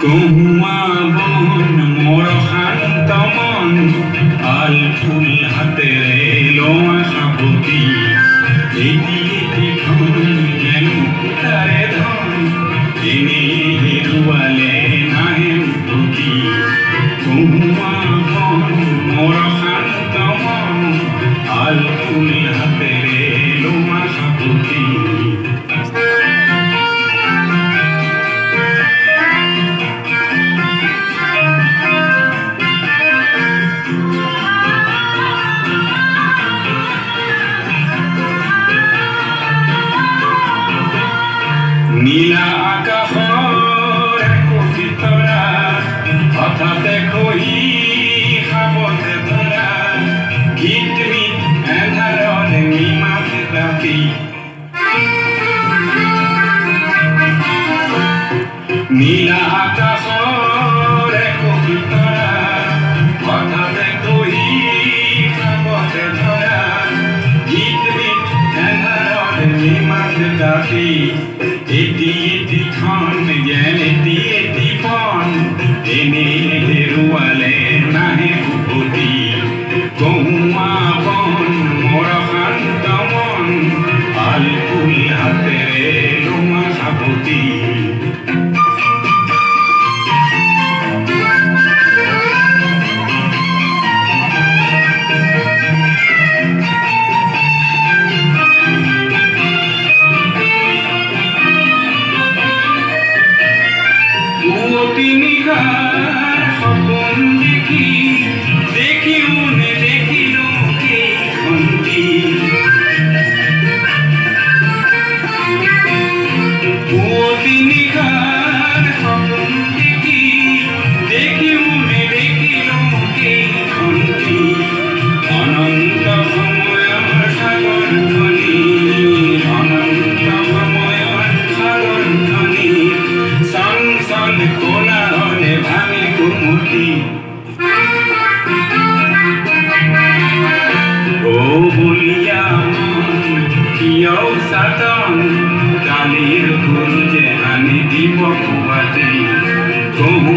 কহুয়া বন মোর শান্ত মন আল ফুল হাতে এলো আশাপতি এটি এটি ধন যেন তারে ধন এনে হেরুয়ালে নাহে প্রতি কহুয়া বন মোর শান্ত মন আল ফুল হাতে এলো আশাপতি নীলা আকাশৰ একোটি তৰা হঠাতে খহি সাৱতে ধৰা গীত মিত এন্ধাৰত নিমাত ৰাতি নীলা আকাশৰ একোটি তৰা হঠাতে খহি সাৱতে ধৰা গীত মিত এন্ধাৰত নিমাত ৰাতি এটি এটি ক্ষণ যেন এটি এটি পণ এনে হেৰুৱালে নাহে উভতি কহুৱা বন মোৰ শান্ত মন আল ফুল হাতেৰে লোমা সাৱতি নিশাৰ সপোন দেখি দেখিও নেদেখিলো কেইখন্তি পুৱতি নিশাৰ সপোন দেখি দেখিও নেদেখিলো কেইখন্তি অনন্ত সময়ৰ সাগৰ ধ্বনি অনন্ত সময়ৰ সাগৰ ধ্বনি চঞ্চল কোলাহলে ভাঙি কুমুটি ও বলিয়া মন কিয় সাতন কালিৰ ফুল যে আনি দিব পুৱাতে কহু